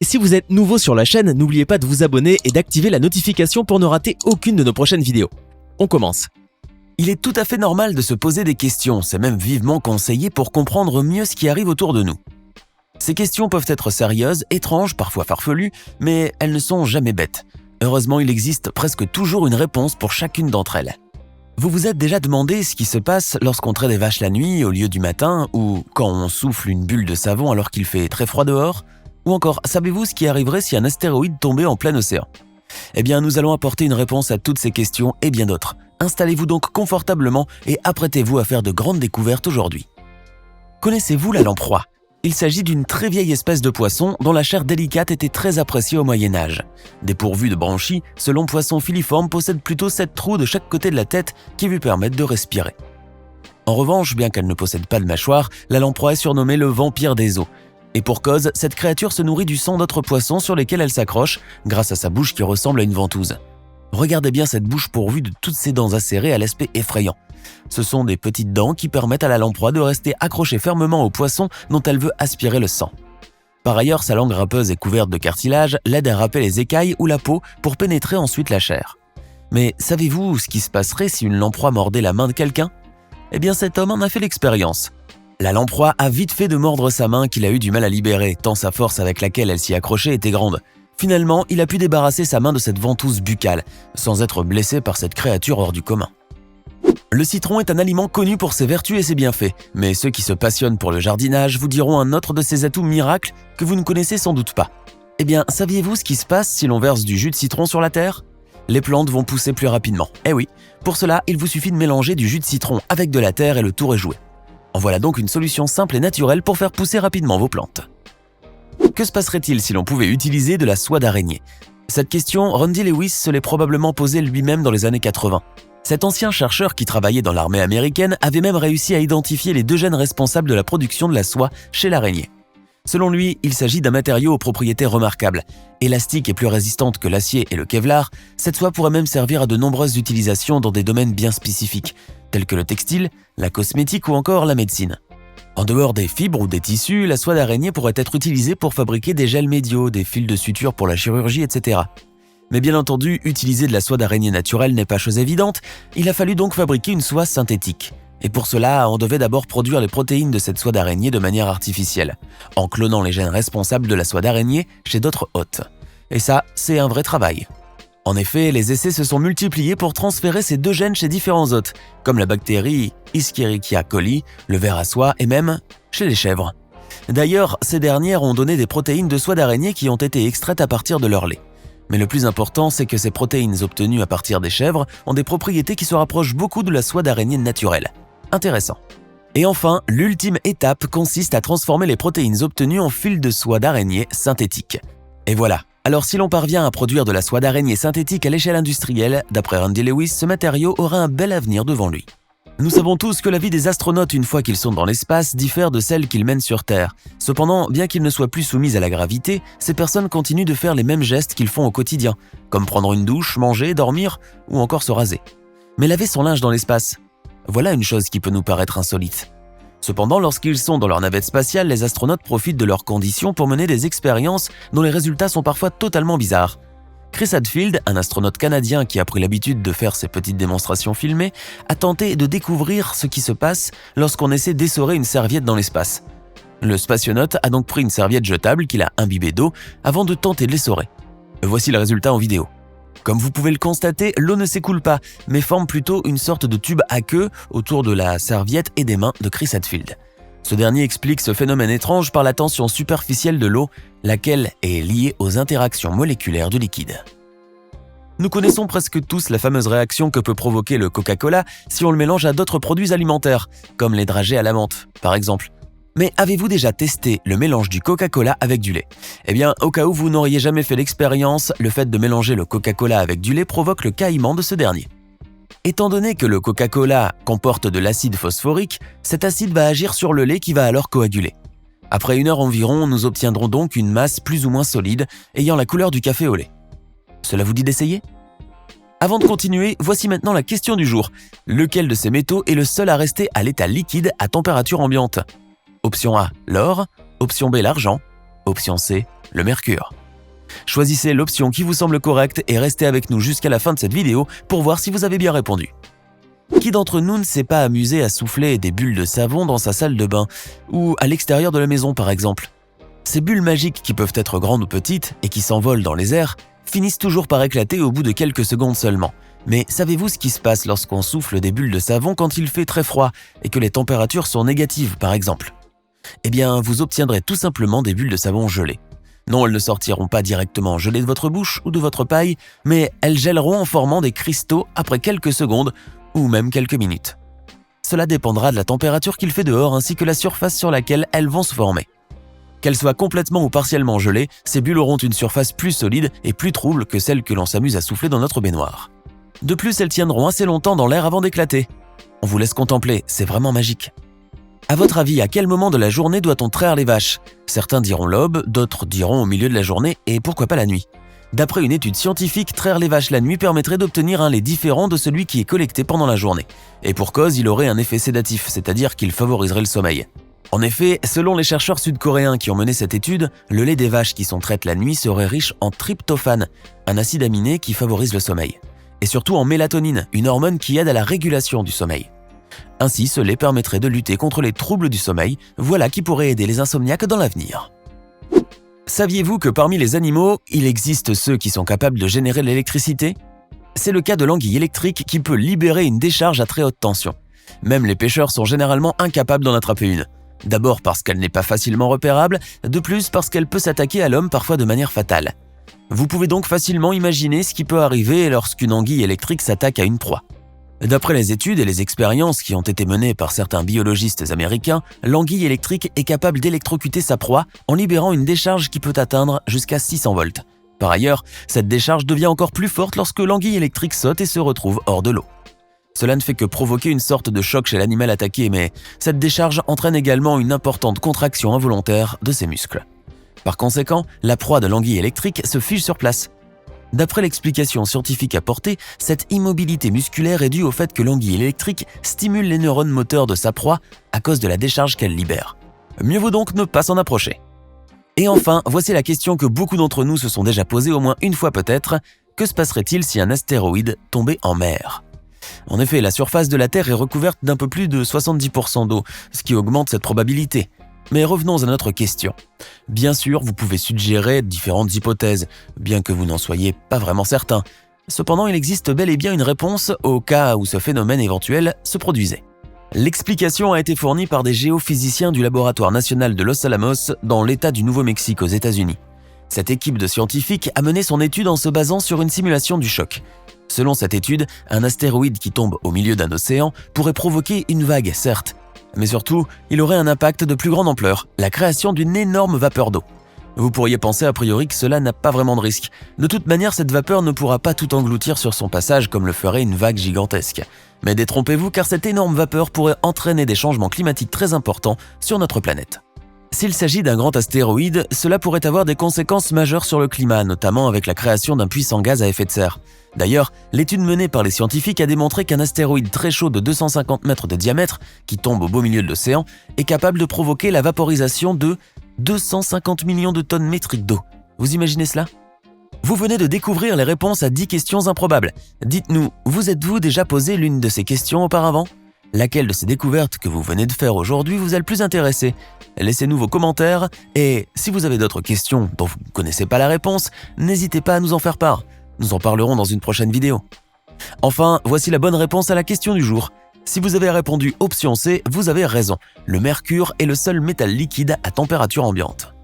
Et si vous êtes nouveau sur la chaîne, n'oubliez pas de vous abonner et d'activer la notification pour ne rater aucune de nos prochaines vidéos. On commence. Il est tout à fait normal de se poser des questions, c'est même vivement conseillé pour comprendre mieux ce qui arrive autour de nous. Ces questions peuvent être sérieuses, étranges, parfois farfelues, mais elles ne sont jamais bêtes. Heureusement, il existe presque toujours une réponse pour chacune d'entre elles. Vous vous êtes déjà demandé ce qui se passe lorsqu'on traite des vaches la nuit au lieu du matin, ou quand on souffle une bulle de savon alors qu'il fait très froid dehors? Ou encore, savez-vous ce qui arriverait si un astéroïde tombait en plein océan? Eh bien, nous allons apporter une réponse à toutes ces questions et bien d'autres. Installez-vous donc confortablement et apprêtez-vous à faire de grandes découvertes aujourd'hui. Connaissez-vous la lamproie? Il s'agit d'une très vieille espèce de poisson dont la chair délicate était très appréciée au Moyen-Âge. Dépourvu de branchies, ce long poisson filiforme possède plutôt 7 trous de chaque côté de la tête qui lui permettent de respirer. En revanche, bien qu'elle ne possède pas de mâchoire, la lamproie est surnommée le vampire des eaux. Et pour cause, cette créature se nourrit du sang d'autres poissons sur lesquels elle s'accroche grâce à sa bouche qui ressemble à une ventouse. Regardez bien cette bouche pourvue de toutes ces dents acérées à l'aspect effrayant. Ce sont des petites dents qui permettent à la lamproie de rester accrochée fermement au poisson dont elle veut aspirer le sang. Par ailleurs, sa langue râpeuse et couverte de cartilage l'aide à râper les écailles ou la peau pour pénétrer ensuite la chair. Mais savez-vous ce qui se passerait si une lamproie mordait la main de quelqu'un? Eh bien, cet homme en a fait l'expérience. La lamproie a vite fait de mordre sa main qu'il a eu du mal à libérer, tant sa force avec laquelle elle s'y accrochait était grande. Finalement, il a pu débarrasser sa main de cette ventouse buccale, sans être blessé par cette créature hors du commun. Le citron est un aliment connu pour ses vertus et ses bienfaits, mais ceux qui se passionnent pour le jardinage vous diront un autre de ses atouts miracles que vous ne connaissez sans doute pas. Eh bien, saviez-vous ce qui se passe si l'on verse du jus de citron sur la terre? Les plantes vont pousser plus rapidement. Eh oui, pour cela, il vous suffit de mélanger du jus de citron avec de la terre et le tour est joué. En voilà donc une solution simple et naturelle pour faire pousser rapidement vos plantes. Que se passerait-il si l'on pouvait utiliser de la soie d'araignée? Cette question, Randy Lewis se l'est probablement posée lui-même dans les années 80. Cet ancien chercheur qui travaillait dans l'armée américaine avait même réussi à identifier les 2 gènes responsables de la production de la soie chez l'araignée. Selon lui, il s'agit d'un matériau aux propriétés remarquables. Élastique et plus résistante que l'acier et le Kevlar, cette soie pourrait même servir à de nombreuses utilisations dans des domaines bien spécifiques, tels que le textile, la cosmétique ou encore la médecine. En dehors des fibres ou des tissus, la soie d'araignée pourrait être utilisée pour fabriquer des gels médiaux, des fils de suture pour la chirurgie, etc. Mais bien entendu, utiliser de la soie d'araignée naturelle n'est pas chose évidente, il a fallu donc fabriquer une soie synthétique. Et pour cela, on devait d'abord produire les protéines de cette soie d'araignée de manière artificielle, en clonant les gènes responsables de la soie d'araignée chez d'autres hôtes. Et ça, c'est un vrai travail. En effet, les essais se sont multipliés pour transférer ces 2 gènes chez différents hôtes, comme la bactérie Escherichia coli, le ver à soie et même chez les chèvres. D'ailleurs, ces dernières ont donné des protéines de soie d'araignée qui ont été extraites à partir de leur lait. Mais le plus important, c'est que ces protéines obtenues à partir des chèvres ont des propriétés qui se rapprochent beaucoup de la soie d'araignée naturelle. Intéressant. Et enfin, l'ultime étape consiste à transformer les protéines obtenues en fils de soie d'araignée synthétique. Et voilà. Alors si l'on parvient à produire de la soie d'araignée synthétique à l'échelle industrielle, d'après Randy Lewis, ce matériau aura un bel avenir devant lui. Nous savons tous que la vie des astronautes une fois qu'ils sont dans l'espace diffère de celle qu'ils mènent sur Terre. Cependant, bien qu'ils ne soient plus soumis à la gravité, ces personnes continuent de faire les mêmes gestes qu'ils font au quotidien, comme prendre une douche, manger, dormir ou encore se raser. Mais laver son linge dans l'espace, voilà une chose qui peut nous paraître insolite. Cependant, lorsqu'ils sont dans leur navette spatiale, les astronautes profitent de leurs conditions pour mener des expériences dont les résultats sont parfois totalement bizarres. Chris Hadfield, un astronaute canadien qui a pris l'habitude de faire ces petites démonstrations filmées, a tenté de découvrir ce qui se passe lorsqu'on essaie d'essorer une serviette dans l'espace. Le spationaute a donc pris une serviette jetable qu'il a imbibée d'eau avant de tenter de l'essorer. Voici le résultat en vidéo. Comme vous pouvez le constater, l'eau ne s'écoule pas, mais forme plutôt une sorte de tube à queue autour de la serviette et des mains de Chris Hadfield. Ce dernier explique ce phénomène étrange par la tension superficielle de l'eau, laquelle est liée aux interactions moléculaires du liquide. Nous connaissons presque tous la fameuse réaction que peut provoquer le Coca-Cola si on le mélange à d'autres produits alimentaires, comme les dragées à la menthe, par exemple. Mais avez-vous déjà testé le mélange du Coca-Cola avec du lait? Eh bien, au cas où vous n'auriez jamais fait l'expérience, le fait de mélanger le Coca-Cola avec du lait provoque le caillement de ce dernier. Étant donné que le Coca-Cola comporte de l'acide phosphorique, cet acide va agir sur le lait qui va alors coaguler. Après 1 heure environ, nous obtiendrons donc une masse plus ou moins solide, ayant la couleur du café au lait. Cela vous dit d'essayer? Avant de continuer, voici maintenant la question du jour. Lequel de ces métaux est le seul à rester à l'état liquide à température ambiante? Option A, l'or. Option B, l'argent. Option C, le mercure. Choisissez l'option qui vous semble correcte et restez avec nous jusqu'à la fin de cette vidéo pour voir si vous avez bien répondu. Qui d'entre nous ne s'est pas amusé à souffler des bulles de savon dans sa salle de bain ou à l'extérieur de la maison par exemple? Ces bulles magiques qui peuvent être grandes ou petites et qui s'envolent dans les airs finissent toujours par éclater au bout de quelques secondes seulement. Mais savez-vous ce qui se passe lorsqu'on souffle des bulles de savon quand il fait très froid et que les températures sont négatives par exemple? Eh bien, vous obtiendrez tout simplement des bulles de savon gelées. Non, elles ne sortiront pas directement gelées de votre bouche ou de votre paille, mais elles gèleront en formant des cristaux après quelques secondes ou même quelques minutes. Cela dépendra de la température qu'il fait dehors ainsi que la surface sur laquelle elles vont se former. Qu'elles soient complètement ou partiellement gelées, ces bulles auront une surface plus solide et plus trouble que celle que l'on s'amuse à souffler dans notre baignoire. De plus, elles tiendront assez longtemps dans l'air avant d'éclater. On vous laisse contempler, c'est vraiment magique. À votre avis, à quel moment de la journée doit-on traire les vaches? Certains diront l'aube, d'autres diront au milieu de la journée et pourquoi pas la nuit. D'après une étude scientifique, traire les vaches la nuit permettrait d'obtenir un lait différent de celui qui est collecté pendant la journée. Et pour cause, il aurait un effet sédatif, c'est-à-dire qu'il favoriserait le sommeil. En effet, selon les chercheurs sud-coréens qui ont mené cette étude, le lait des vaches qui sont traites la nuit serait riche en tryptophane, un acide aminé qui favorise le sommeil. Et surtout en mélatonine, une hormone qui aide à la régulation du sommeil. Ainsi, ce lait permettrait de lutter contre les troubles du sommeil, voilà qui pourrait aider les insomniaques dans l'avenir. Saviez-vous que parmi les animaux, il existe ceux qui sont capables de générer de l'électricité? C'est le cas de l'anguille électrique qui peut libérer une décharge à très haute tension. Même les pêcheurs sont généralement incapables d'en attraper une. D'abord parce qu'elle n'est pas facilement repérable, de plus parce qu'elle peut s'attaquer à l'homme parfois de manière fatale. Vous pouvez donc facilement imaginer ce qui peut arriver lorsqu'une anguille électrique s'attaque à une proie. D'après les études et les expériences qui ont été menées par certains biologistes américains, l'anguille électrique est capable d'électrocuter sa proie en libérant une décharge qui peut atteindre jusqu'à 600 volts. Par ailleurs, cette décharge devient encore plus forte lorsque l'anguille électrique saute et se retrouve hors de l'eau. Cela ne fait que provoquer une sorte de choc chez l'animal attaqué, mais cette décharge entraîne également une importante contraction involontaire de ses muscles. Par conséquent, la proie de l'anguille électrique se fige sur place. D'après l'explication scientifique apportée, cette immobilité musculaire est due au fait que l'anguille électrique stimule les neurones moteurs de sa proie à cause de la décharge qu'elle libère. Mieux vaut donc ne pas s'en approcher. Et enfin, voici la question que beaucoup d'entre nous se sont déjà posée au moins une fois peut-être, que se passerait-il si un astéroïde tombait en mer? En effet, la surface de la Terre est recouverte d'un peu plus de 70% d'eau, ce qui augmente cette probabilité. Mais revenons à notre question. Bien sûr, vous pouvez suggérer différentes hypothèses, bien que vous n'en soyez pas vraiment certain. Cependant, il existe bel et bien une réponse au cas où ce phénomène éventuel se produisait. L'explication a été fournie par des géophysiciens du laboratoire national de Los Alamos dans l'État du Nouveau-Mexique aux États-Unis. Cette équipe de scientifiques a mené son étude en se basant sur une simulation du choc. Selon cette étude, un astéroïde qui tombe au milieu d'un océan pourrait provoquer une vague, certes, mais surtout, il aurait un impact de plus grande ampleur, la création d'une énorme vapeur d'eau. Vous pourriez penser a priori que cela n'a pas vraiment de risque. De toute manière, cette vapeur ne pourra pas tout engloutir sur son passage comme le ferait une vague gigantesque. Mais détrompez-vous car cette énorme vapeur pourrait entraîner des changements climatiques très importants sur notre planète. S'il s'agit d'un grand astéroïde, cela pourrait avoir des conséquences majeures sur le climat, notamment avec la création d'un puissant gaz à effet de serre. D'ailleurs, l'étude menée par les scientifiques a démontré qu'un astéroïde très chaud de 250 mètres de diamètre, qui tombe au beau milieu de l'océan, est capable de provoquer la vaporisation de 250 millions de tonnes métriques d'eau. Vous imaginez cela? Vous venez de découvrir les réponses à 10 questions improbables. Dites-nous, vous êtes-vous déjà posé l'une de ces questions auparavant? Laquelle de ces découvertes que vous venez de faire aujourd'hui vous a le plus intéressé? Laissez-nous vos commentaires et si vous avez d'autres questions dont vous ne connaissez pas la réponse, n'hésitez pas à nous en faire part. Nous en parlerons dans une prochaine vidéo. Enfin, voici la bonne réponse à la question du jour. Si vous avez répondu option C, vous avez raison. Le mercure est le seul métal liquide à température ambiante.